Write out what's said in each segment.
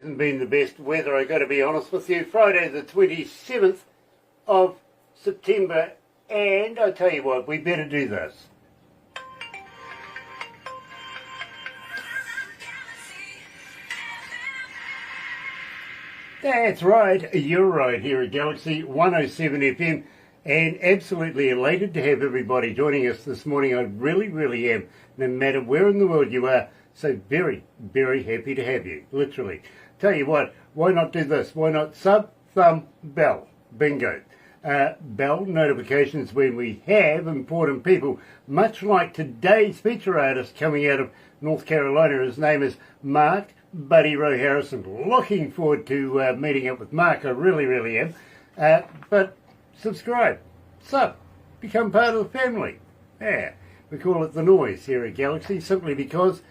Hasn't been the best weather, I got to be honest with you. Friday the 27th of September, and I tell you what, we better do this. That's right, you're right, here at Galaxy 107 FM, and absolutely elated to have everybody joining us this morning. I really am, no matter where in the world you are. So very happy to have you, literally. Tell you what, why not do this? Why not sub, thumb, bell? Bingo. Bell notifications when we have important people, much like today's feature artist coming out of North Carolina. His name is Mark Buddyro Harrison. Looking forward to meeting up with Mark. I really am. But subscribe, sub, become part of the family. Yeah, we call it the noise here at Galaxy simply because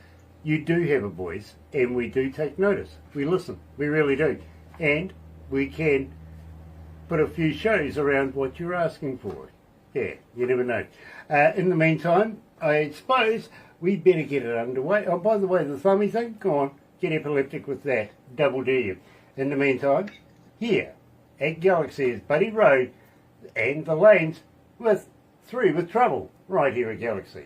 you do have a voice and we do take notice. We listen, we really do. And we can put a few shows around what you're asking for. Yeah, you never know. In the meantime, I suppose we better get it underway. Oh, by the way, the thummy thing, go on, get epileptic with that. Double dare you. In the meantime, here at Galaxy is Buddy Road and the lanes through with trouble right here at Galaxy.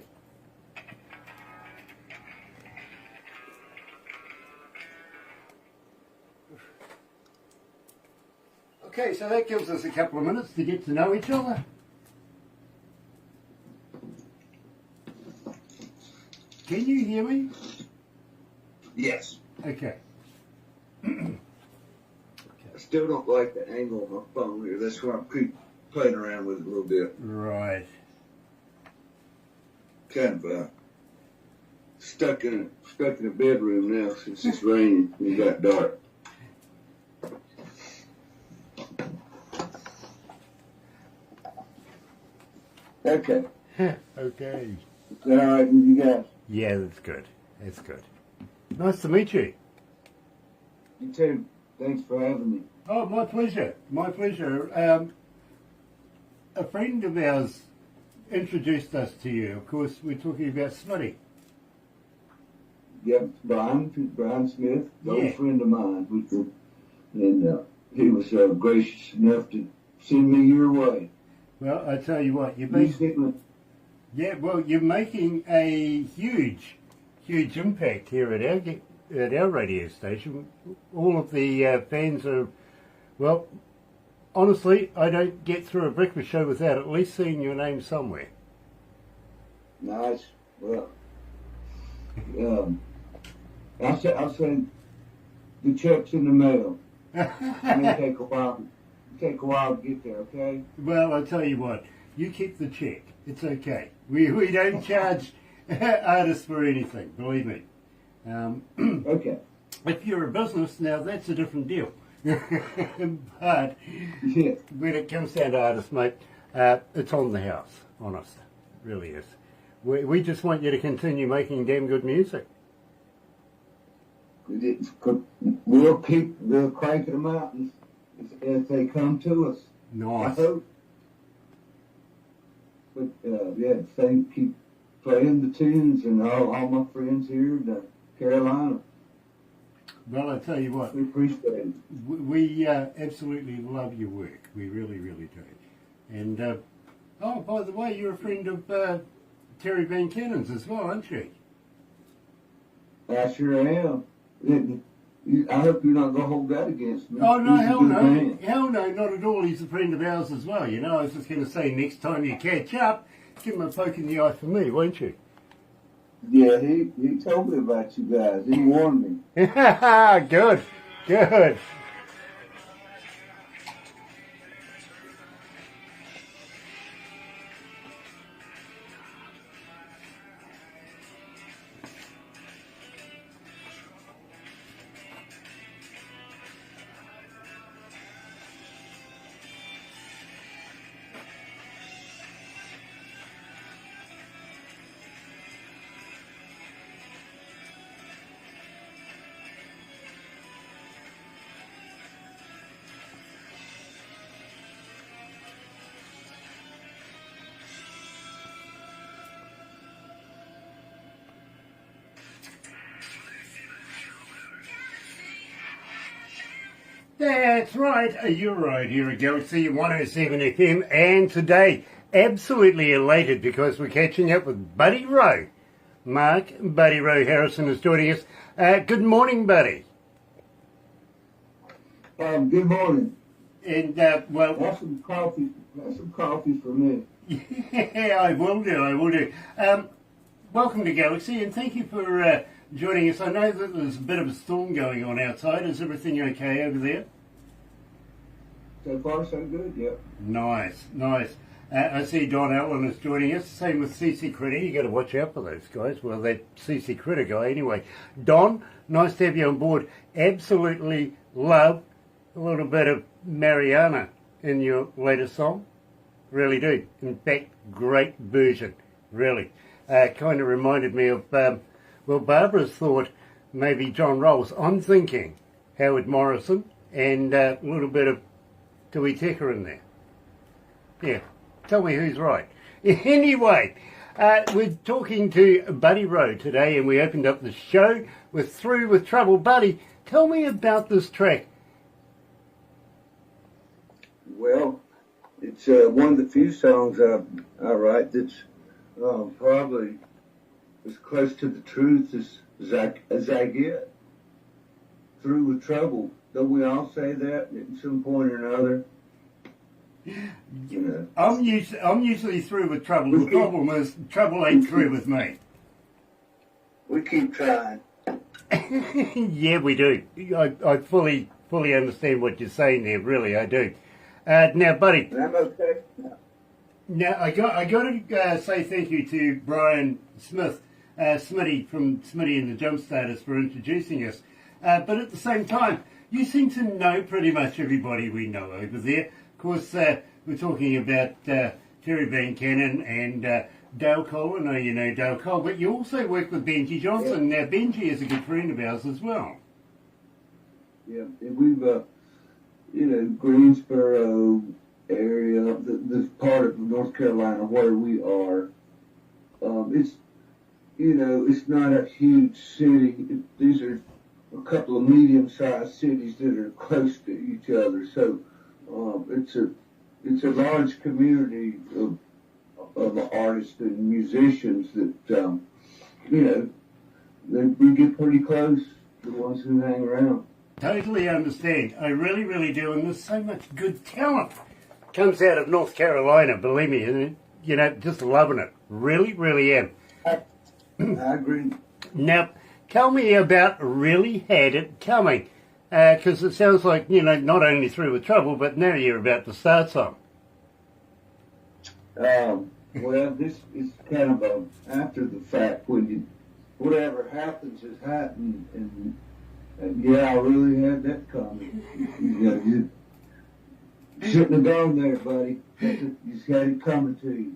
Okay, so that gives us a couple of minutes to get to know each other. Can you hear me? Yes. Okay. I still don't like the angle of my phone here. That's why I keep playing around with it a little bit. Right. Kind of stuck in a bedroom now since it's raining and it got dark. Okay. Okay. Is that all right with you guys? Yeah, that's good. That's good. Nice to meet you. You too. Thanks for having me. Oh, my pleasure. My pleasure. A friend of ours introduced us to you. Of course, we're talking about Smitty. Yep, Brian Smith, an Yeah. old friend of mine, and he was gracious enough to send me your way. Well, I tell you what, you're He's making, you're making a huge impact here at our radio station. All of the fans are, well, honestly, I don't get through a breakfast show without at least seeing your name somewhere. Nice. Well, I'll send the checks in the mail. It may take a while. Take a while to get there, okay? Well, I tell you what, you keep the check. It's okay. We don't charge artists for anything, believe me. Okay. If you're a business, now that's a different deal. But Yeah. when it comes down to artists, mate, it's on the house, honest. It really is. We just want you to continue making damn good music. We'll keep cranking them out as they come to us. Nice. I hope. But keep playing the tunes, and all my friends here in Carolina. Well, I tell you what, We appreciate it. we absolutely love your work. We really do. And, oh, by the way, you're a friend of Terry Van Cannon's as well, aren't you? I sure am. I hope you're not going to hold that against me. Oh, no, He's a hell good no. man. Hell no, not at all. He's a friend of ours as well. You know, I was just going to say, next time you catch up, give him a poke in the eye for me, won't you? Yeah, he told me about you guys. He warned me. Good. That's right. You're right here at Galaxy 107 FM, and today, absolutely elated because we're catching up with Buddyro. Mark Buddyro Harrison is joining us. Good morning, Buddy. Good morning. And, well... Have some coffee. Have some coffee for me. Yeah, I will do. Welcome to Galaxy, and thank you for joining us. I know that there's a bit of a storm going on outside. Is everything okay over there? So far, so good, yep. Nice. I see Don Allen is joining us. Same with CC Critter. You got to watch out for those guys. Well, that CC Critter guy anyway. Don, nice to have you on board. Absolutely love a little bit of Mariana in your latest song. Really do. In fact, great version. Really. Kind of reminded me of, well, Barbara's thought maybe John Rolls. I'm thinking Howard Morrison and a little bit of Tui Teka in there. Yeah. Tell me who's right. Anyway, we're talking to Buddyro today, and we opened up the show with Through With Trouble. Buddy, tell me about this track. Well, it's one of the few songs I write that's probably as close to the truth as I get. Through with trouble. Don't we all say that at some point or another? You know. I'm usually through with trouble. The problem is trouble ain't through with me. We keep trying. Yeah, we do. I fully understand what you're saying there. Really, I do. Now, buddy. I'm okay. Now, I got to say thank you to Brian Smith, Smitty from Smitty and the Jumpstarters for introducing us. But at the same time, you seem to know pretty much everybody we know over there. Of course, we're talking about Terry Van Cannon and Dale Cole. I know you know Dale Cole, but you also work with Benji Johnson. Yeah. Now, Benji is a good friend of ours as well. Yeah, and we've, Greensboro area, the part of North Carolina where we are, it's not a huge city. These are a couple of medium-sized cities that are close to each other. So it's a large community of artists and musicians that we get pretty close, the ones who hang around. Totally understand. I really, really do. And there's so much good talent comes out of North Carolina, believe me. And, just loving it. Really, really am. I agree. Now, tell me about Really Had It Coming. Because it sounds like, not only Through With Trouble, but now you're about to start some. Well, this is kind of after the fact when whatever happens has happened, and yeah, I really had that coming. You shouldn't have gone there, buddy. You just had it coming to you.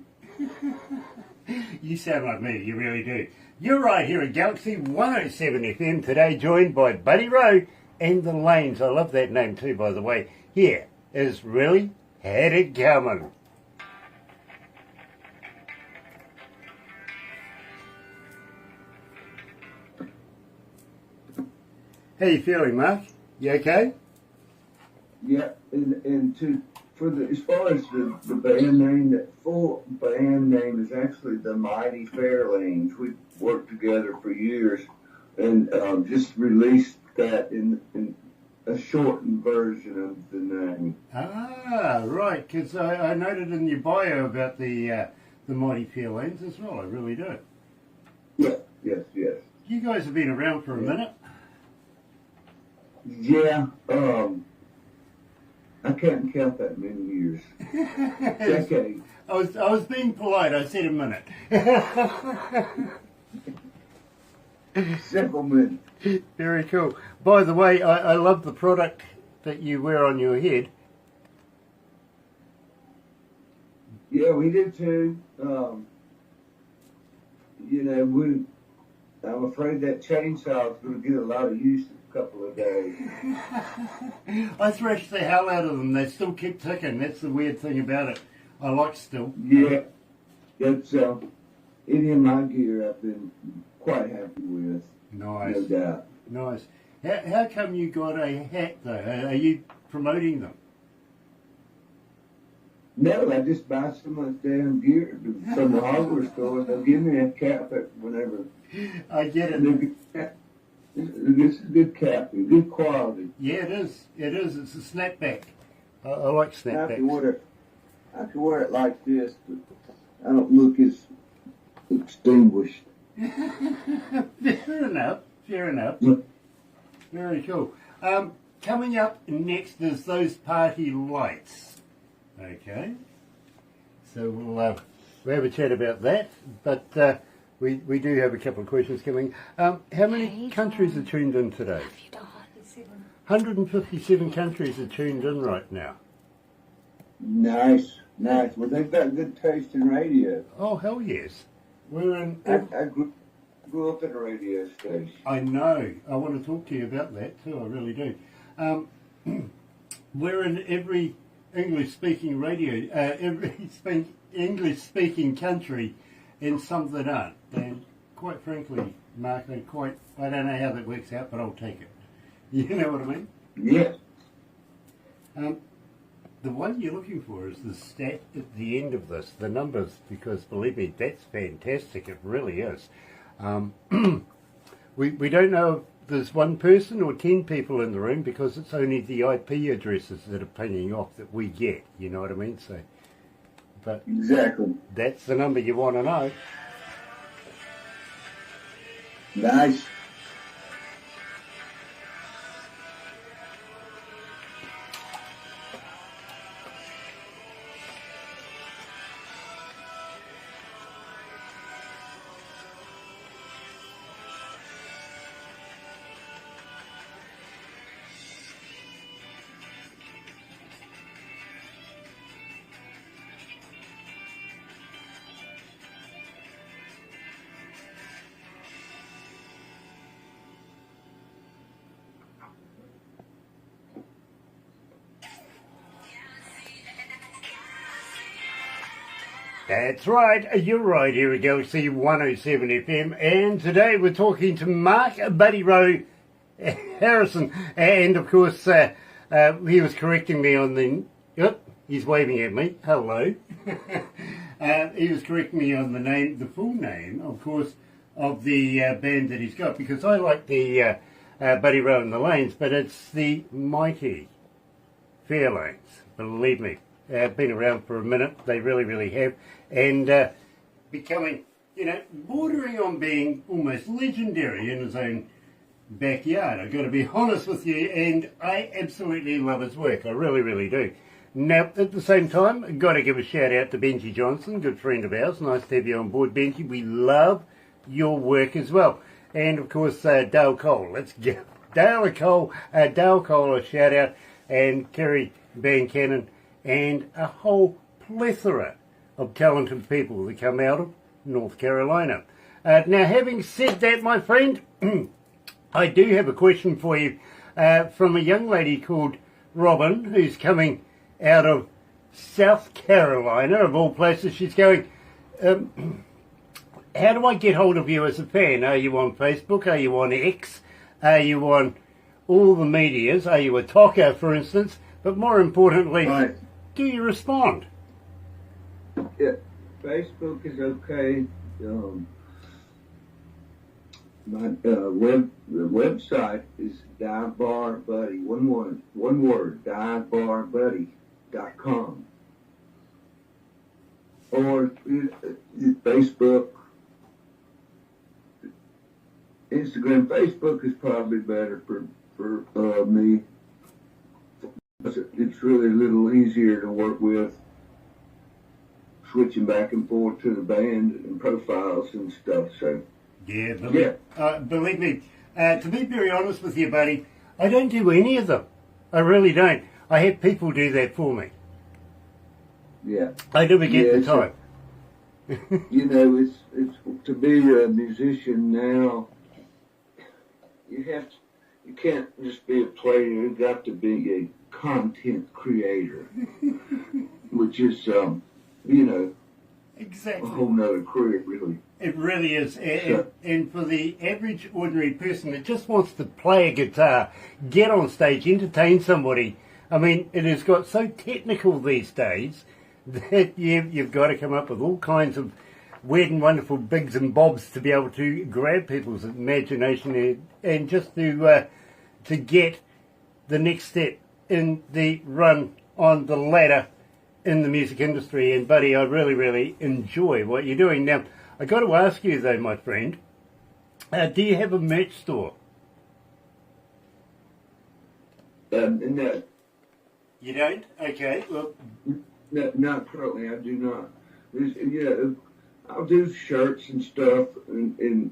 You sound like me, you really do. You're right here at Galaxy 107 FM today, joined by Buddyro and the Lanes. I love that name too, by the way. Here is Really Had It Coming. How you feeling, Mark? You okay? Yeah, and as far as the band name, that full band name is actually the Mighty Fairlanes. We've worked together for years, and just released that in a shortened version of the name. Ah, right, because I noted in your bio about the Mighty Fairlanes as well. I really do. Yeah, yes. You guys have been around for a minute. Yeah, I can't count that many years. Decades. I was being polite. I said a minute. Several minutes. Very cool. By the way, I love the product that you wear on your head. Yeah, we did too. I'm afraid that chainsaw is going to get a lot of use in a couple of days. I threshed the hell out of them. They still keep ticking. That's the weird thing about it. I like still. Yeah, that's any of my gear I've been quite happy with. Nice. No doubt. Nice. How come you got a hat though? Are you promoting them? No, I just buy so much damn gear from the hardware store. They'll give me a cap whenever. I get it. This is a good cap, good quality. Yeah, it is. It is. It's a snapback. I like snapbacks. I can wear it like this, but I don't look as extinguished. Fair enough. Fair enough. Very cool. Coming up next is those party lights. Okay. So we'll have a chat about that. But we do have a couple of questions coming. How many countries are tuned in today? 157 countries are tuned in right now. Nice. Well, they've got good taste in radio. Oh, hell yes. We're in... I grew up in a radio station. I know. I want to talk to you about that too. I really do. We're in every English-speaking radio, every English-speaking country, and some that aren't. And quite frankly, Mark, I don't know how that works out, but I'll take it. You know what I mean? Yes. The one you're looking for is the stat at the end of this, the numbers, because believe me, that's fantastic. It really is. We don't know if there's one person or 10 people in the room because it's only the IP addresses that are pinging off that we get. You know what I mean? So, but exactly. That's the number you want to know. Nice. That's right, you're right here at Galaxy 107 FM, and today we're talking to Mark Buddyro Harrison, and of course he was correcting me on the... Yep, he's waving at me, hello. He was correcting me on the full name, of course, of the band that he's got, because I like the Buddyro and the Lanes, but it's the mighty Fairlanes, believe me. Been around for a minute, they really have, and becoming, bordering on being almost legendary in his own backyard. I've got to be honest with you, and I absolutely love his work, I really do. Now, at the same time, I've got to give a shout out to Benji Johnson, good friend of ours. Nice to have you on board, Benji. We love your work as well. And of course, Dale Cole. Let's give Dale Cole a shout out, and Kerry Van Cannon, and a whole plethora of talented people that come out of North Carolina. Now, having said that, my friend, I do have a question for you from a young lady called Robin, who's coming out of South Carolina, of all places. She's going, how do I get hold of you as a fan? Are you on Facebook? Are you on X? Are you on all the medias? Are you a talker, for instance? But more importantly, Right. Do you respond? Yeah, Facebook is okay. My the website is divebarbuddy, one word, divebarbuddy.com. Or Facebook, Instagram. Facebook is probably better for me. It's really a little easier to work with, switching back and forth to the band and profiles and stuff. So Yeah, believe me, to be very honest with you, buddy, I don't do any of them. I really don't. I have people do that for me. yeah, I never get the time. It's to be a musician now. You can't just be a player. You've got to be a content creator, which is, Exactly. a whole nother career, really. It really is. And for the average, ordinary person that just wants to play a guitar, get on stage, entertain somebody, I mean, it has got so technical these days that you've got to come up with all kinds of weird and wonderful bigs and bobs to be able to grab people's imagination and just to get the next step in the run on the ladder in the music industry. And Buddy, I really, really enjoy what you're doing. Now, I got to ask you though, my friend, do you have a merch store? No. You don't? Okay. Well, no, not currently. I do not. I'll do shirts and stuff, and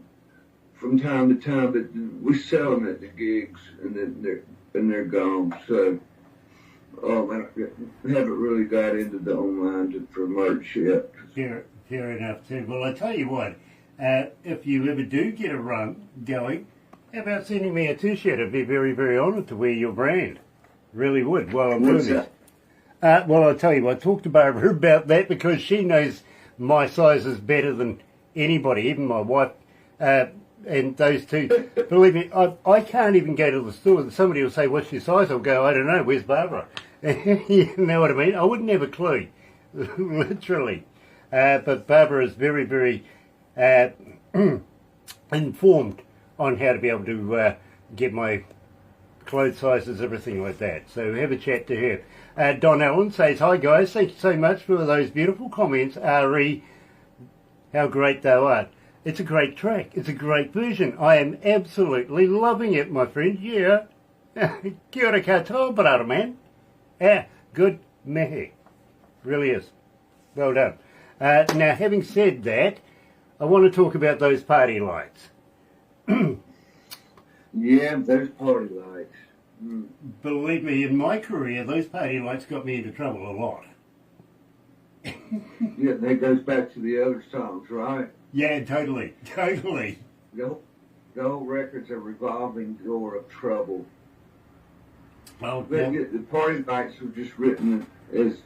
from time to time, but we sell them at the gigs, and then they're gone. So, I haven't really got into the online for merch yet. Fair enough too. Well, I tell you what, if you ever do get a run going, how about sending me a t-shirt? I'd be very, very honoured to wear your brand. Really would. Well, I'm doing this. Well, I'll tell you what, I talked to Barbara about that because she knows my sizes better than anybody, even my wife, and those two. Believe me, I can't even go to the store. Somebody will say, what's your size? I'll go, I don't know, where's Barbara? You know what I mean? I wouldn't have a clue, literally. But Barbara is very, very informed on how to be able to get my clothes sizes, everything like that. So have a chat to her. Don Allen says, hi guys, thank you so much for those beautiful comments. Re, how great thou art. It's a great track. It's a great version. I am absolutely loving it, my friend. Yeah. Kia ora koutou, brother man. Yeah, good mehe. Really is. Well done. Now, having said that, I want to talk about those party lights. Yeah, those party lights. Believe me, in my career, those party lights got me into trouble a lot. Yeah, that goes back to the other songs, right? Yeah, totally. The whole record's a revolving door of trouble. Oh, But yeah. the party lights were just written as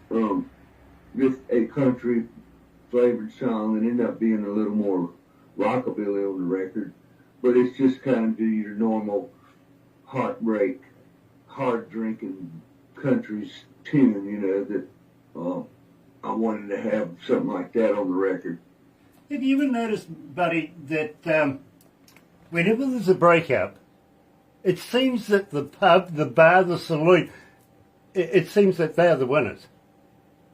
just a country flavored song and ended up being a little more rockabilly on the record. But it's just kind of your normal heartbreak, hard drinking country tune, that I wanted to have something like that on the record. Have you ever noticed, Buddy, that whenever there's a breakup, it seems that the pub, the bar, the saloon, it seems that they're the winners.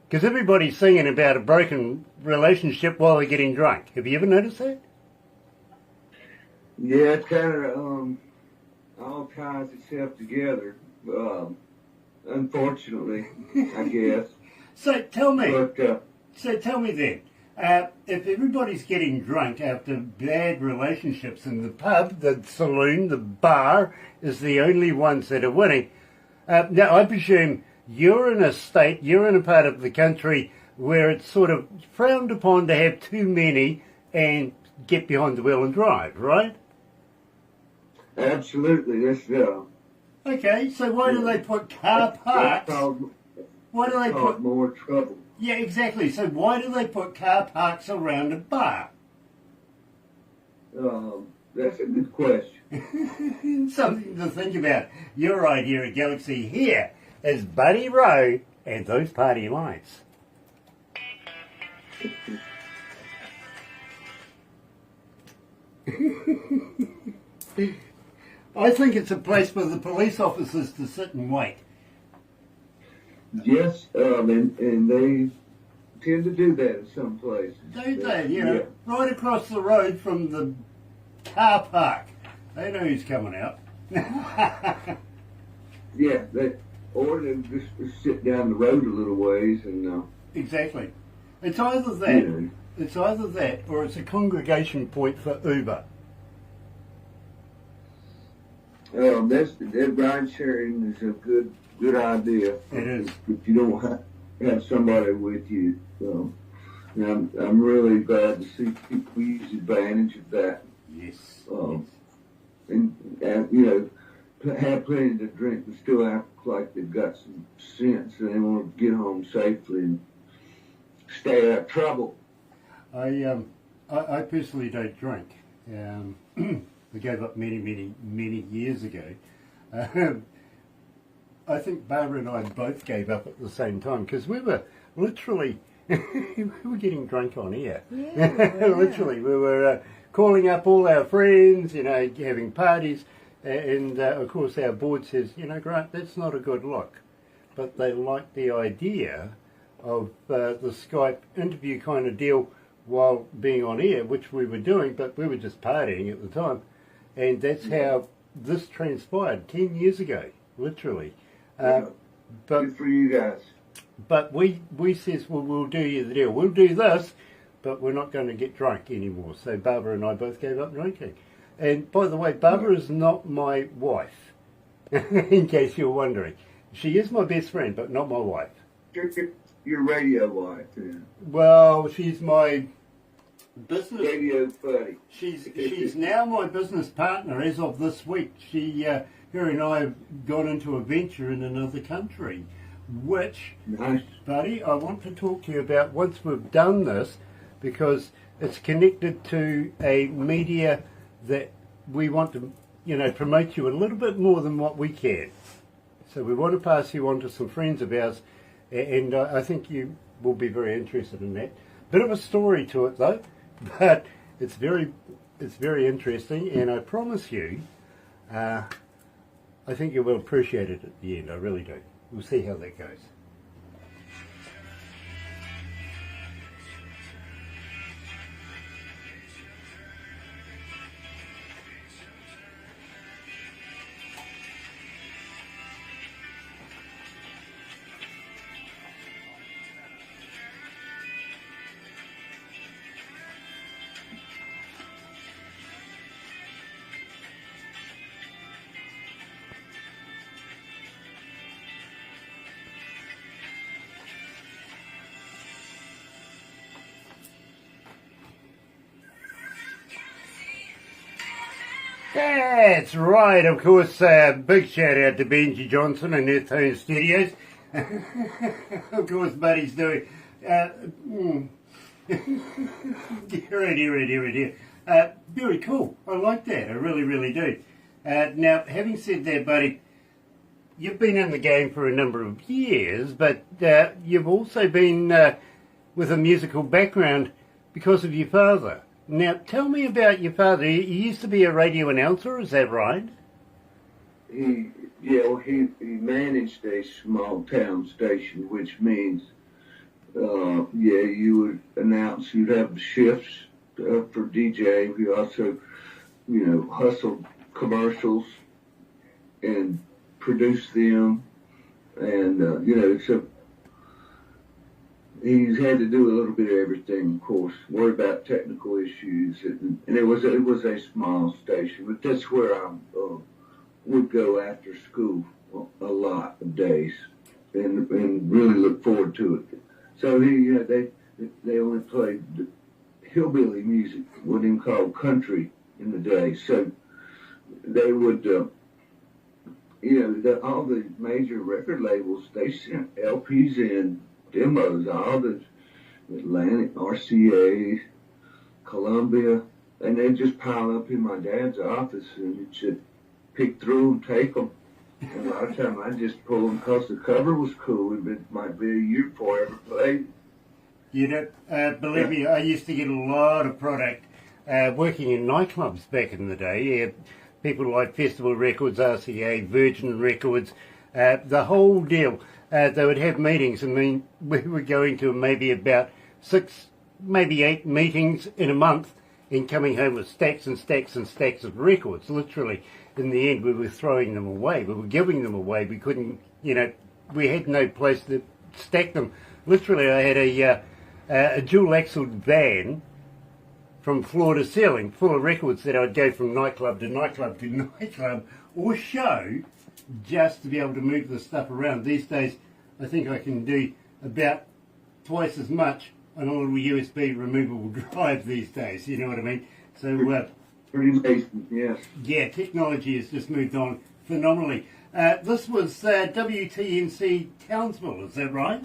Because everybody's singing about a broken relationship while they're getting drunk. Have you ever noticed that? Yeah, it kind of all ties itself together, unfortunately, I guess. So tell me, But, then, if everybody's getting drunk after bad relationships in the pub, the saloon, the bar is the only ones that are winning. Now, I presume you're in a state, you're in a part of the country where it's sort of frowned upon to have too many and get behind the wheel and drive, right? absolutely, that's Okay, so why do they put car parks? Why do they put more trouble? Yeah, exactly. So why do they put car parks around a bar? That's a good question. Something to think about. You're right here at Galaxy. Here is Buddyro and those party lights. I think it's a place for the police officers to sit and wait. Yes, and they tend to do that in some places. Don't they? You know, right across the road from the car park. They know who's coming out. Yeah, or they just sit down the road a little ways and. Exactly. It's either that. It's either that, or it's a congregation point for Uber. That ride sharing is a good idea. It is. If you don't have somebody with you. And I'm really glad to see people use advantage of that. Yes. And have plenty to drink, but still act like they've got some sense and they want to get home safely and stay out of trouble. I personally don't drink. I gave up many years ago. I think Barbara and I both gave up at the same time because we were literally, we were getting drunk on air. Yeah, Literally, we were calling up all our friends, you know, having parties, and of course our board says, you know, Grant, that's not a good look. But they liked the idea of the Skype interview kind of deal while being on air, which we were doing, but we were just partying at the time. And that's how this transpired 10 years ago, literally. But good for you guys. But we says, well, we'll do you the deal. We'll do this, but we're not going to get drunk anymore. So Barbara and I both gave up drinking. And by the way, Barbara is not my wife, in case you're wondering. She is my best friend, but not my wife. Your radio wife, yeah. Well, she's my business... Radio buddy. She's now my business partner as of this week. Her and I have gone into a venture in another country, which, nice. Buddy, I want to talk to you about once we've done this, because it's connected to a media that we want to, you know, promote you a little bit more than what we can. So we want to pass you on to some friends of ours, and I think you will be very interested in that. Bit of a story to it though, but it's very interesting, and I promise you, I think you will appreciate it at the end. I really do. We'll see how that goes. That's right, of course. Big shout out to Benji Johnson and Earth Tone Studios. Of course, Buddy's doing. Dear. Very cool. I like that. I really, really do. Now, having said that, Buddy, you've been in the game for a number of years, but you've also been with a musical background because of your father. Now, tell me about your father. He used to be a radio announcer, is that right? He managed a small town station, which means, you would announce, you'd have shifts for DJ. We also, hustled commercials and produced them. And, so he's had to do a little bit of everything, of course, worry about technical issues. And it was a small station, but that's where I would go after school a lot of days and really look forward to it. So they only played hillbilly music, what they called country in the day. So they would, all the major record labels, they sent LPs in, demos, all the Atlantic, RCA, Columbia, and they'd just pile up in my dad's office and he'd just pick through and take them. And a lot of times I'd just pull them because the cover was cool. It might be a year before I ever played. Believe me, I used to get a lot of product working in nightclubs back in the day. People like Festival Records, RCA, Virgin Records, the whole deal. They would have meetings. I mean, we were going to maybe about 6, maybe 8 meetings in a month and coming home with stacks and stacks and stacks of records. Literally, in the end, we were throwing them away. We were giving them away. We couldn't, we had no place to stack them. Literally, I had a dual-axle van from floor to ceiling full of records that I'd go from nightclub to nightclub to nightclub or show just to be able to move the stuff around. These days, I think I can do about twice as much on a little USB removable drive these days, you know what I mean? So, pretty amazing, yes. Yeah, technology has just moved on phenomenally. This was WTNC Townsville, is that right?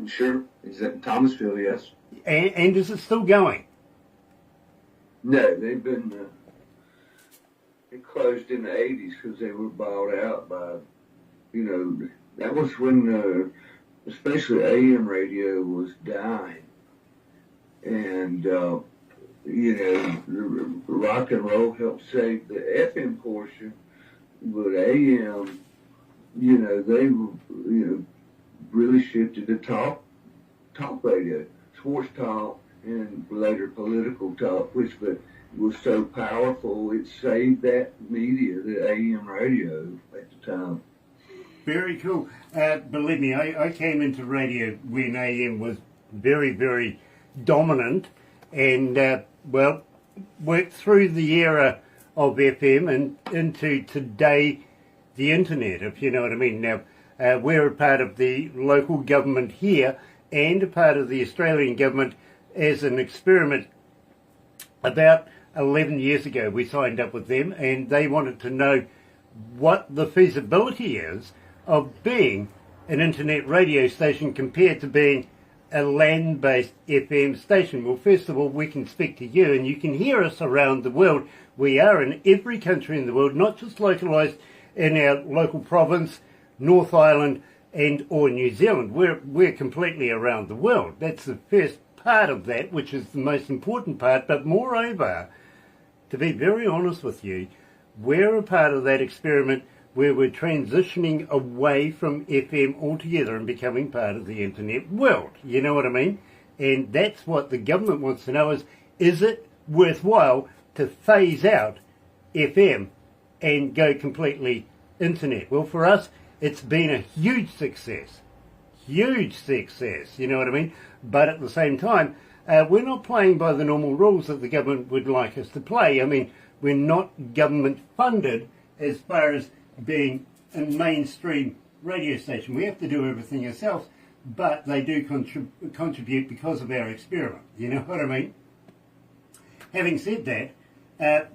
Sure. Is that in Thomasville, yes. And is it still going? No, they've been it closed in the 80s because they were bought out by, that was when, especially AM radio was dying. And, rock and roll helped save the FM portion, but AM, they were, really shifted to talk radio, sports talk, and later political talk, which was so powerful, it saved that media, the AM radio at the time. Very cool. Believe me, I came into radio when AM was very, very dominant, and, worked through the era of FM and into today, the internet, if you know what I mean. Now, we're a part of the local government here and a part of the Australian government as an experiment. About 11 years ago, we signed up with them, and they wanted to know what the feasibility is of being an internet radio station compared to being a land-based FM station. Well, first of all, we can speak to you, and you can hear us around the world. We are in every country in the world, not just localised in our local province, North Island, and or New Zealand. We're completely around the world. That's the first part of that, which is the most important part. But moreover, to be very honest with you, we're a part of that experiment where we're transitioning away from FM altogether and becoming part of the internet world. You know what I mean? And that's what the government wants to know is it worthwhile to phase out FM and go completely internet? Well, for us, it's been a huge success. Huge success, you know what I mean? But at the same time, we're not playing by the normal rules that the government would like us to play. I mean, we're not government funded as far as being a mainstream radio station. We have to do everything ourselves, but they do contribute because of our experiment. You know what I mean? Having said that,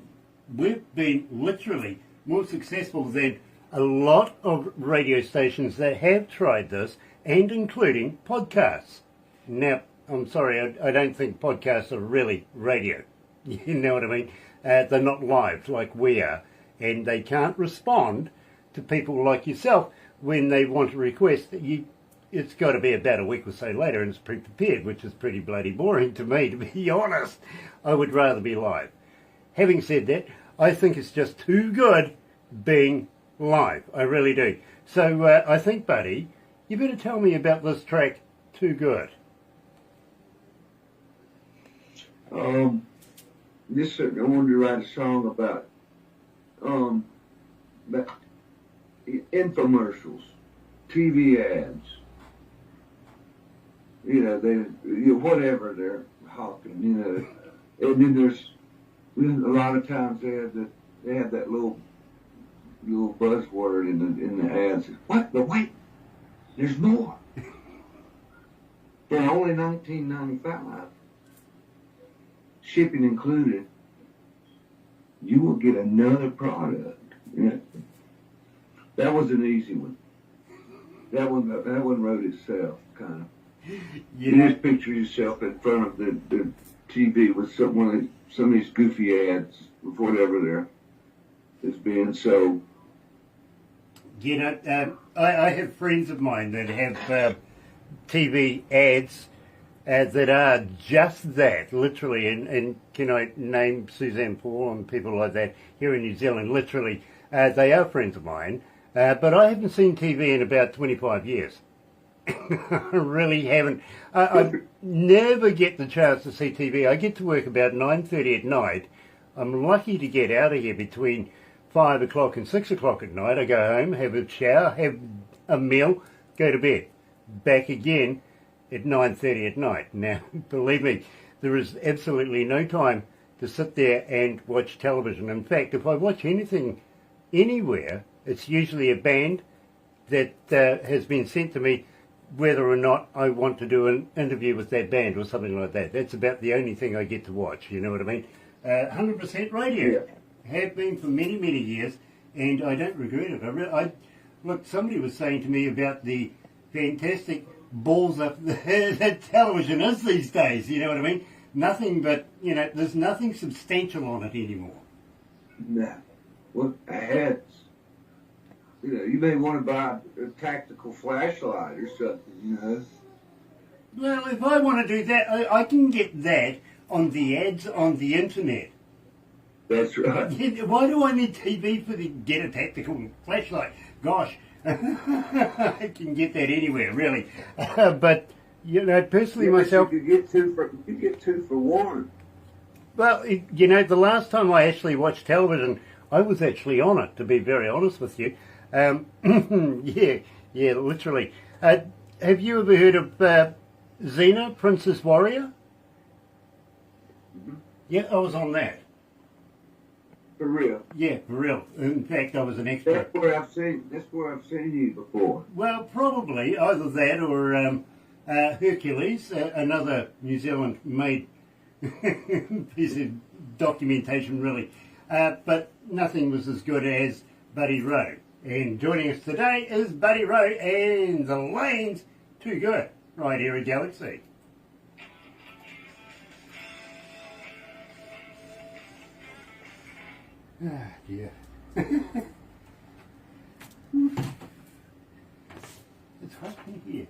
we've been literally more successful than a lot of radio stations that have tried this, and including podcasts. Now, I'm sorry, I don't think podcasts are really radio. You know what I mean? They're not live like we are, and they can't respond to people like yourself when they want to request that it's got to be about a week or so later and it's pre-prepared, which is pretty bloody boring to me, to be honest. I would rather be live. Having said that, I think it's just too good being live. I really do. So I think, Buddy, you better tell me about this track, Too Good. I wanted to write a song about infomercials, TV ads. Whatever they're hawking, And then there's a lot of times they have that little buzzword in the ads. What? But wait, there's more. For only $19.95, shipping included, you will get another product. Yeah. That was an easy one. That one wrote itself, kind of. You just picture yourself in front of the TV with some of these goofy ads, whatever is being sold. I have friends of mine that have TV ads that are just that, literally, and can I name Suzanne Paul and people like that here in New Zealand, literally. They are friends of mine, but I haven't seen TV in about 25 years. I really haven't. I never get the chance to see TV. I get to work about 9:30 at night. I'm lucky to get out of here between 5 o'clock and 6 o'clock at night. I go home, have a shower, have a meal, go to bed. Back again at 9:30 at night. Now, believe me, there is absolutely no time to sit there and watch television. In fact, if I watch anything anywhere, it's usually a band that has been sent to me, whether or not I want to do an interview with that band or something like that. That's about the only thing I get to watch, you know what I mean? 100% radio. Yeah. Have been for many, many years, and I don't regret it. Look, somebody was saying to me about the fantastic balls up that television is these days, you know what I mean? Nothing but, there's nothing substantial on it anymore. No. Well, ahead. You may want to buy a tactical flashlight or something, Well, if I want to do that, I can get that on the ads on the internet. That's right. Why do I need TV for to get a tactical flashlight? Gosh, I can get that anywhere, really. But personally myself, you get two for one. Well, the last time I actually watched television, I was actually on it. To be very honest with you, yeah, literally. Have you ever heard of Xena, Princess Warrior? Mm-hmm. Yeah, I was on that. For real? Yeah, for real. In fact, I was an extra. That's where I've seen you before. Well, probably either that or Hercules, another New Zealand-made piece of documentation, really. But nothing was as good as Buddyro. And joining us today is Buddyro, and the lane's too good right here at Galaxy. Ah, dear. It's hot in here.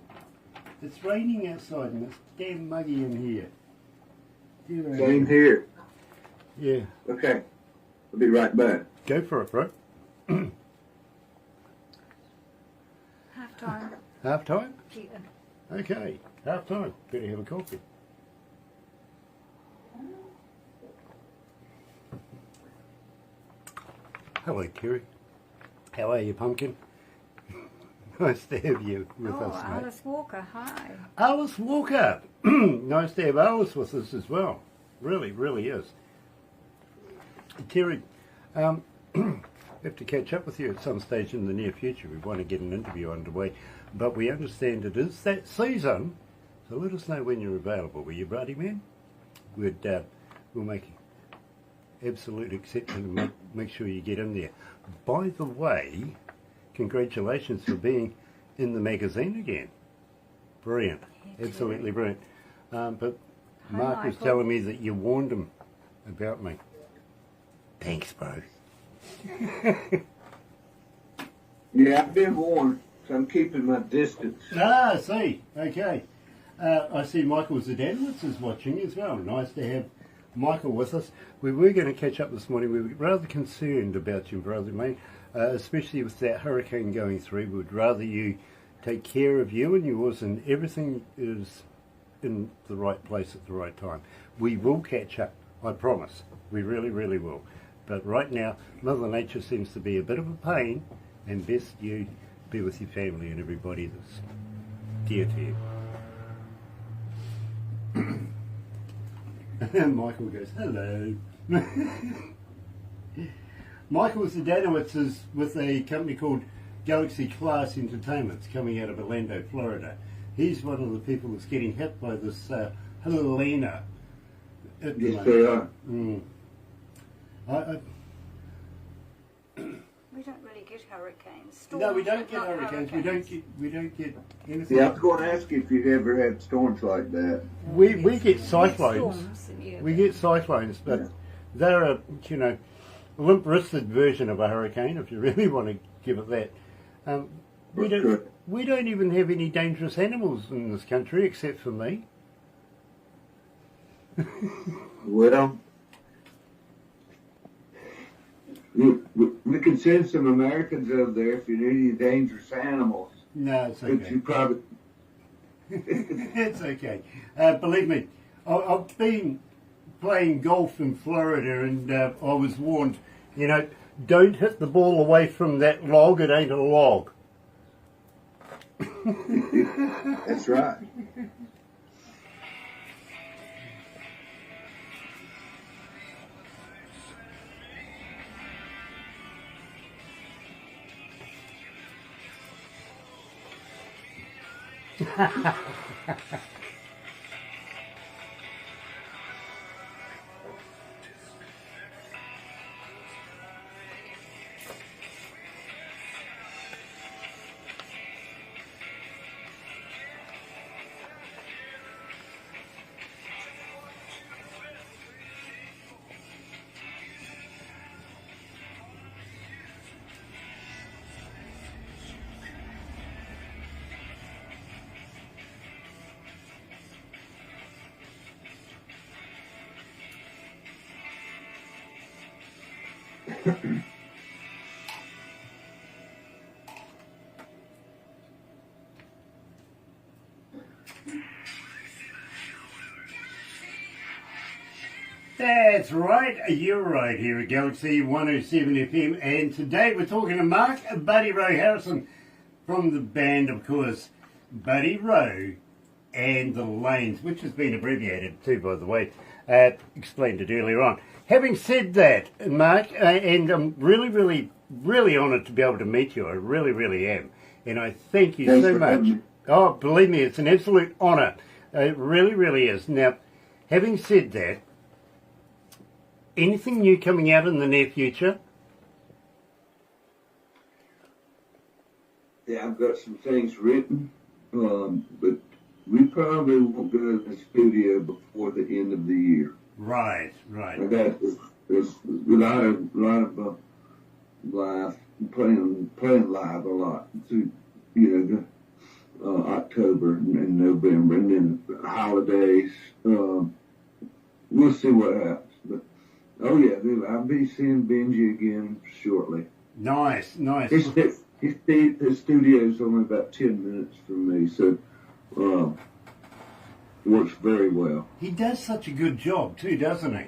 It's raining outside and it's damn muggy in here. Same here. Yeah. Okay. I'll be right back. Go for it, bro. Half time. Half time? Yeah. Okay. Half time. Better have a coffee. Hello, Kerry. How are you, Pumpkin? Nice to have you with us, mate. Alice Walker, hi. Alice Walker. Nice to have Alice with us as well. Really, really is. Terry, have to catch up with you at some stage in the near future. We want to get an interview underway, but we understand it is that season, so let us know when you're available. Will you, Brady man? We'll make absolute exception and make sure you get in there. By the way, congratulations for being in the magazine again. Brilliant. Absolutely brilliant. But Mark was telling me that you warned him about me. Thanks, bro. Yeah, I've been warned, so I'm keeping my distance. Ah, I see. Okay. I see Michael Zdanowitz is watching as well. Nice to have Michael with us. We were going to catch up this morning. We were rather concerned about you, brother, mate, especially with that hurricane going through. We'd rather you take care of you and yours, and everything is in the right place at the right time. We will catch up, I promise. We really, really will. But right now, Mother Nature seems to be a bit of a pain, and best you be with your family and everybody that's dear to you. Michael goes, hello. Michael Zdanowitz is with a company called Galaxy Class Entertainments coming out of Orlando, Florida. He's one of the people that's getting hit by this Helena. Yes, they are. We don't really get hurricanes. Storms, No, we don't get but not hurricanes. We don't get anything. Yeah, I was going to ask you if you've ever had storms like that. We get cyclones. Storms, yeah, We get cyclones, but they're a limp-wristed version of a hurricane, if you really want to give it that. We don't even have any dangerous animals in this country except for me. Well, we can send some Americans over there if you need any dangerous animals. No, it's But okay. you probably... It's okay. Believe me, I've been playing golf in Florida, and I was warned, don't hit the ball away from that log, it ain't a log. That's right. That's right, you're right here at Galaxy 107 FM, and today we're talking to Mark Buddyro Harrison from the band, of course, Buddyro and the Lanes, which has been abbreviated too, by the way, explained it earlier on. Having said that, Mark, and I'm really, really, really honoured to be able to meet you, I really, really am, and I thank you so much. Oh, believe me, it's an absolute honour, it really, really is. Now, having said that, anything new coming out in the near future? Yeah, I've got some things written, but we probably won't go to the studio before the end of the year. Right, right. I got there's a lot of live playing live a lot through October and November, and then the holidays. We'll see what happens. But oh yeah, I'll be seeing Benji again shortly. Nice. The studio's only about 10 minutes from me, so it works very well. He does such a good job too, doesn't he?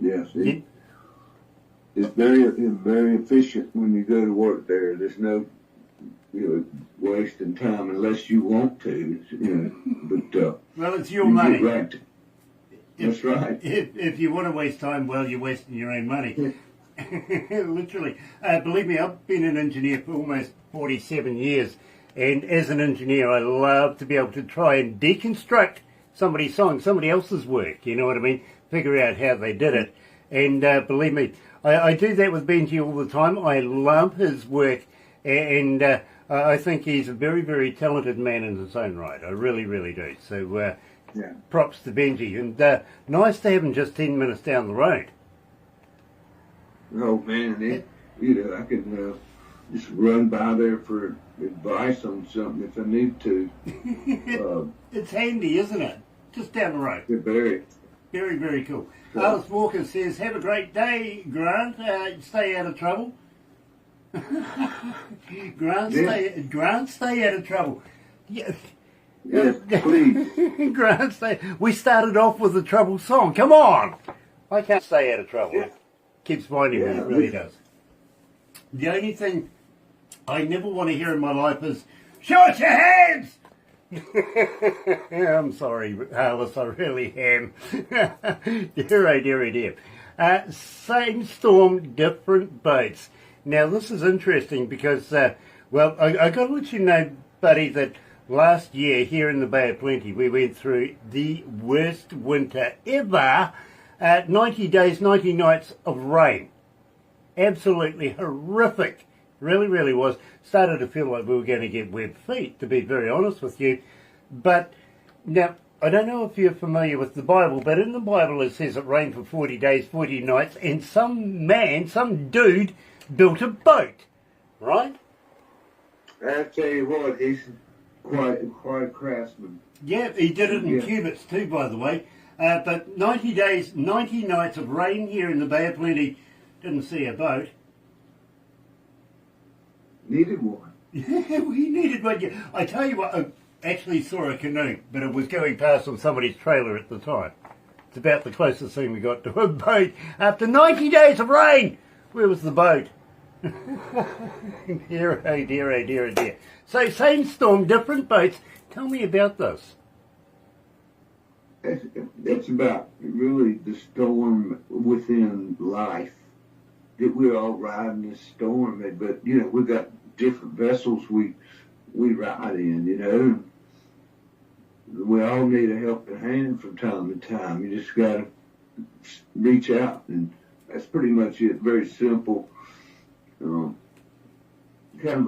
Yes, it's very efficient when you go to work there. There's no wasting time unless you want to, But well, it's your money. That's right. If you want to waste time, well, you're wasting your own money. Literally. Believe me, I've been an engineer for almost 47 years, and as an engineer, I love to be able to try and deconstruct somebody's song, somebody else's work, you know what I mean? Figure out how they did it. And believe me, I do that with Benji all the time. I love his work, and I think he's a very, very talented man in his own right. I really, really do. So, yeah. Props to Benji, and nice to have him just 10 minutes down the road. Oh man, I can just run by there for advice on something if I need to. It's handy, isn't it? Just down the road. Very, very cool. Alice Walker says, "Have a great day, Grant. Stay out of trouble." Grant, stay out of trouble. Yeah. Yes, please. Grant, we started off with a trouble song. Come on! I can't stay out of trouble. Yeah. It keeps finding me, it really does. The only thing I never want to hear in my life is, "Show us your hands!" I'm sorry, Alice, I really am. Dear. Same storm, different boats. Now, this is interesting because, I got to let you know, buddy, that last year, here in the Bay of Plenty, we went through the worst winter ever. 90 days, 90 nights of rain. Absolutely horrific. Really, really was. Started to feel like we were going to get web feet, to be very honest with you. But, now, I don't know if you're familiar with the Bible, but in the Bible it says it rained for 40 days, 40 nights, and some dude, built a boat. Right? I tell you what, he's quite a craftsman. Yeah, he did it in cubits too, by the way. But 90 days, 90 nights of rain here in the Bay of Plenty, didn't see a boat. Needed one. Yeah, we needed one. Yeah. I tell you what, I actually saw a canoe, but it was going past on somebody's trailer at the time. It's about the closest thing we got to a boat. After 90 days of rain, where was the boat? Dear. So, same storm, different boats. Tell me about this. It's about really the storm within life. That we're all riding this storm, but we've got different vessels we ride in. We all need a helping hand from time to time. You just got to reach out, and that's pretty much it. Very simple. Kind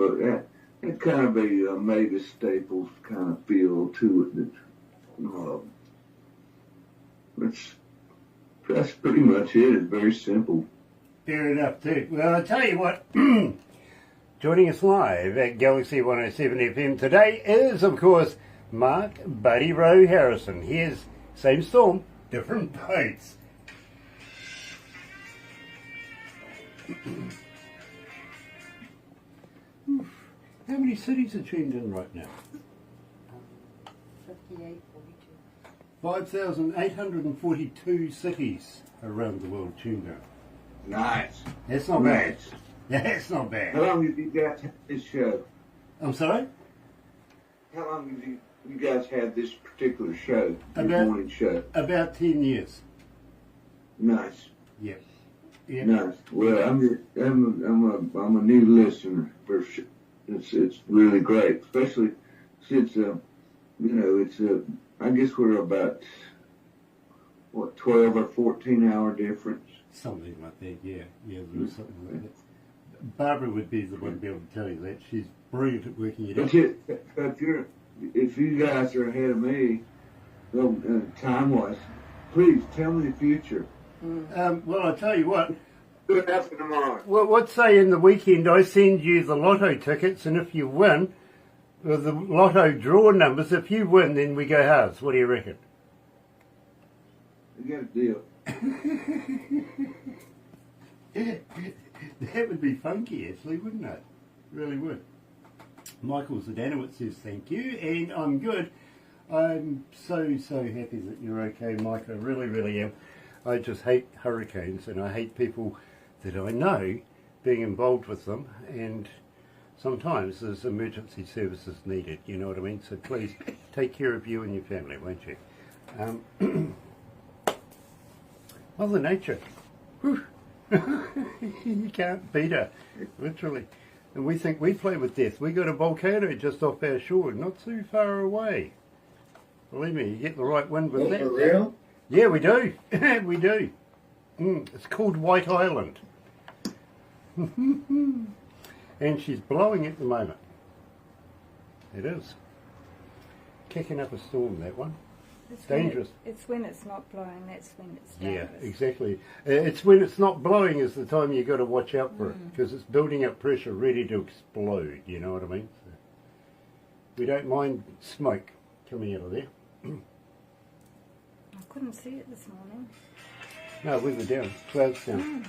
of a Mavis Staples kind of feel to it. That's pretty much it. It's very simple. Fair enough, too. Well, I tell you what, joining us live at Galaxy 107 FM today is, of course, Mark Buddyro Harrison. Here's Same Storm, Different Boats. How many cities are tuned in right now? 5,842 cities around the world tuned in. Nice. That's not bad. Nice. That's not How bad. long have you guys had this show? I'm sorry? How long have you guys had this particular show? This About- morning show? About 10 years. Nice. Yep. Yep. Nice. Well, I'm a new listener. It's really great, especially since I guess we're about 12 or 14 hour difference. Something like that, yeah. Yeah, there is something like that. Barbara would be the one to be able to tell you that. She's brilliant at working it out. But if you guys are ahead of me, time wise, please tell me the future. Well, I'll tell you what. Good after tomorrow. Well, let's say in the weekend I send you the lotto tickets, and if you win, with the lotto draw numbers, if you win, then we go halves. What do you reckon? We got a deal. That would be funky, actually, wouldn't it? Really would. Michael Zdanowitz says thank you, and I'm good. I'm so happy that you're okay, Mike. I really, really am. I just hate hurricanes, and I hate people that I know being involved with them, and sometimes there's emergency services needed, you know what I mean? So please take care of you and your family, won't you? Mother Nature. Whew. You can't beat her, literally. And we think we play with death. We got a volcano just off our shore, not too far away. Believe me, you get the right wind with that. For real? Yeah, we do. We do. It's called White Island. And she's blowing at the moment. It is. Kicking up a storm, that one. It's Dangerous. It's when it's not blowing, that's when it's Yeah, dangerous. exactly. It's when it's not blowing is the time you got to watch out for it, because it's building up pressure ready to explode, you know what I mean? So we don't mind smoke coming out of there. I couldn't see it this morning. No, weather down, clouds down.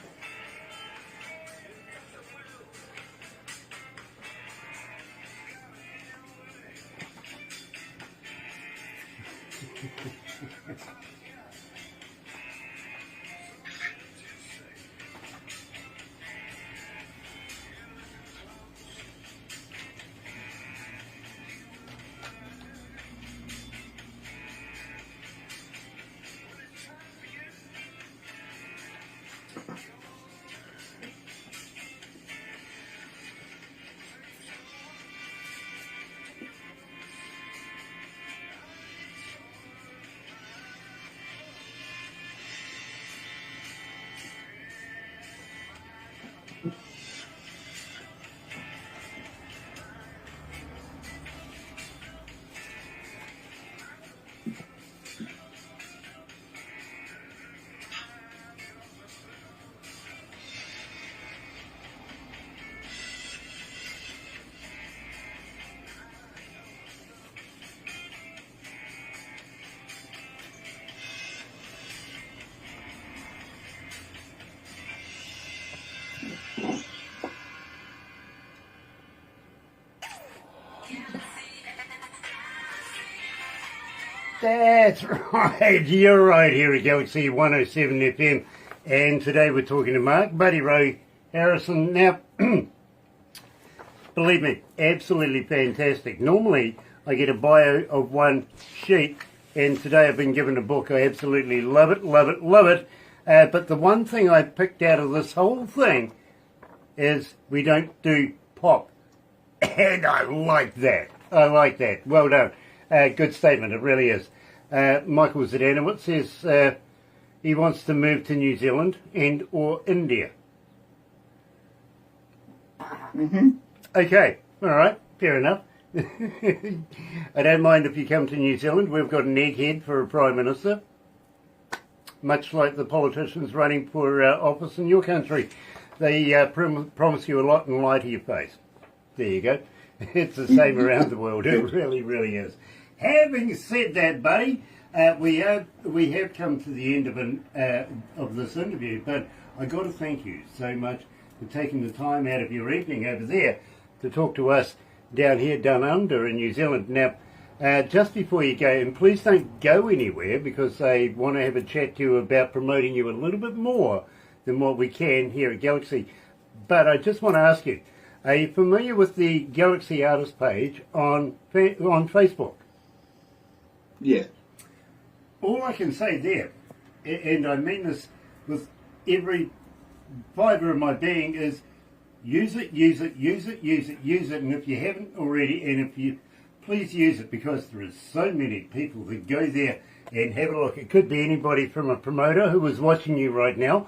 That's right, you're right here at Galaxy 107 FM, and today we're talking to Mark Buddyro Harrison. Now, believe me, absolutely fantastic. Normally I get a bio of one sheet, and today I've been given a book. I absolutely love it, love it, love it. But the one thing I picked out of this whole thing is we don't do pop. And I like that. I like that. Well done. Good statement, it really is. Michael Zdanowitz says he wants to move to New Zealand and or India. Okay, all right, fair enough. I don't mind if you come to New Zealand. We've got an egghead for a Prime Minister, much like the politicians running for office in your country. They promise you a lot and lie to your face. There you go. It's the same around the world. It really, really is. Having said that, buddy, we have come to the end of this interview, but I got to thank you so much for taking the time out of your evening over there to talk to us down here down under in New Zealand. Now, just before you go, and please don't go anywhere because I want to have a chat to you about promoting you a little bit more than what we can here at Galaxy. But I just want to ask you, are you familiar with the Galaxy Artist page on Facebook? Yes. All I can say there, and I mean this with every fibre of my being, is use it, use it, use it, use it, use it, and if you haven't already, and if you, please use it, because there is so many people that go there and have a look. It could be anybody from a promoter who is watching you right now,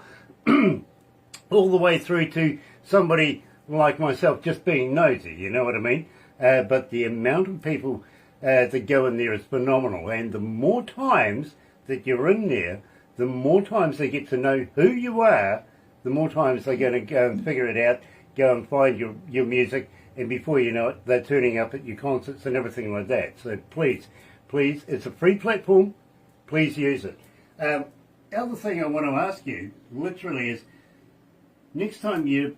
all the way through to somebody like myself just being nosy, you know what I mean? But the amount of people that go in there is phenomenal, and the more times that you're in there, the more times they get to know who you are, the more times they're going to go and figure it out, go and find your music, and before you know it, they're turning up at your concerts and everything like that. So please, it's a free platform, please use it. The other thing I want to ask you, literally, is next time you're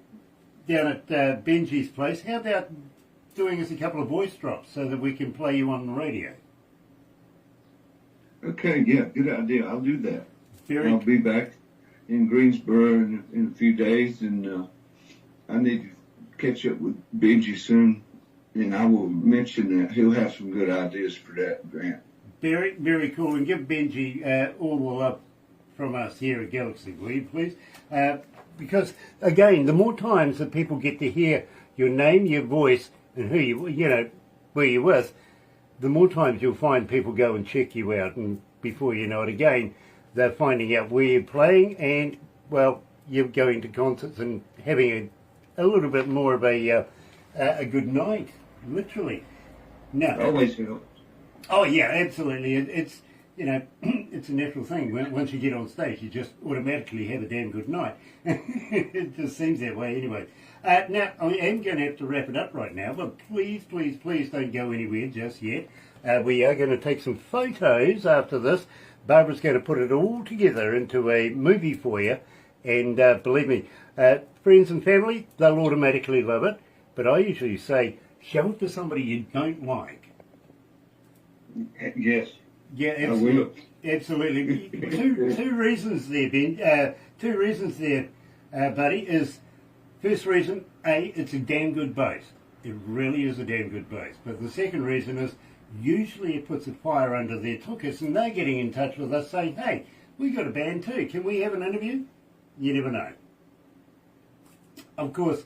down at Benji's place, how about doing us a couple of voice drops so that we can play you on the radio? Okay, yeah, good idea. I'll do that. Very I'll be back in Greensboro in a few days, and I need to catch up with Benji soon, and I will mention that he'll have some good ideas for that, Grant. Very, very cool. And give Benji all the love from us here at Galaxy, will you please? Because, again, the more times that people get to hear your name, your voice, and who where you're with, the more times you'll find people go and check you out, and before you know it, again, they're finding out where you're playing, and, well, you're going to concerts and having a little bit more of a good night, literally. Now, Always helps. oh yeah, absolutely. It's it's a natural thing. Once you get on stage, you just automatically have a damn good night. It just seems that way anyway. Now, I am going to have to wrap it up right now, but please, please, please don't go anywhere just yet. We are going to take some photos after this. Barbara's going to put it all together into a movie for you, and believe me, friends and family, they'll automatically love it, but I usually say, show it to somebody you don't like. Yes. Yeah, absolutely. Absolutely. Two reasons there, Ben. Two reasons there, buddy, is first reason, A, it's a damn good bass. It really is a damn good bass. But the second reason is usually it puts a fire under their tuchus, and they're getting in touch with us saying, hey, we got a band too. Can we have an interview? You never know. Of course,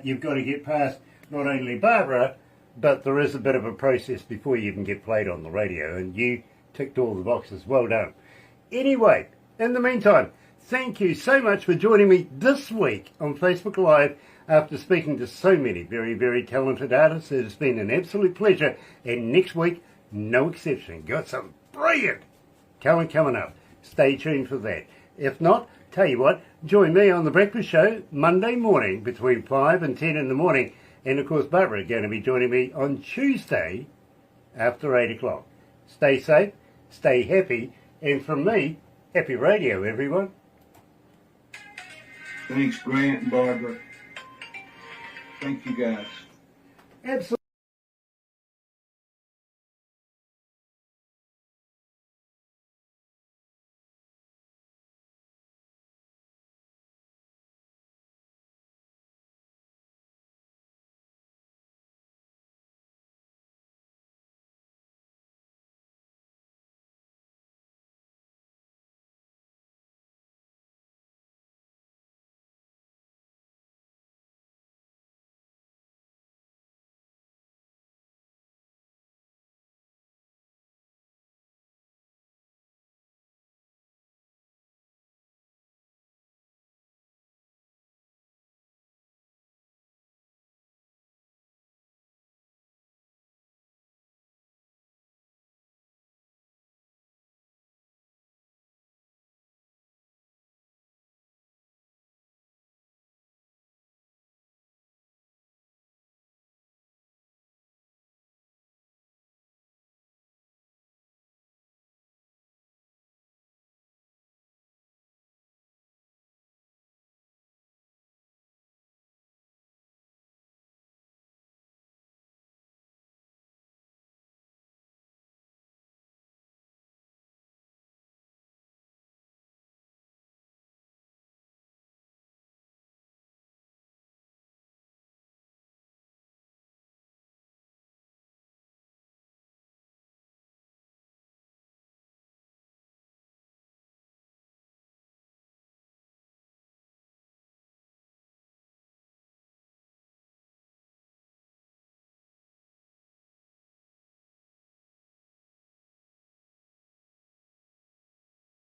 you've got to get past not only Barbara, but there is a bit of a process before you even get played on the radio, and you ticked all the boxes. Well done. Anyway, in the meantime, thank you so much for joining me this week on Facebook Live after speaking to so many very, very talented artists. It has been an absolute pleasure, and next week, no exception. Got some brilliant talent coming up. Stay tuned for that. If not, tell you what, join me on The Breakfast Show Monday morning between 5 and 10 in the morning. And, of course, Barbara is going to be joining me on Tuesday after 8 o'clock. Stay safe, stay happy, and from me, happy radio, everyone. Thanks, Grant and Barbara. Thank you, guys. Absolutely.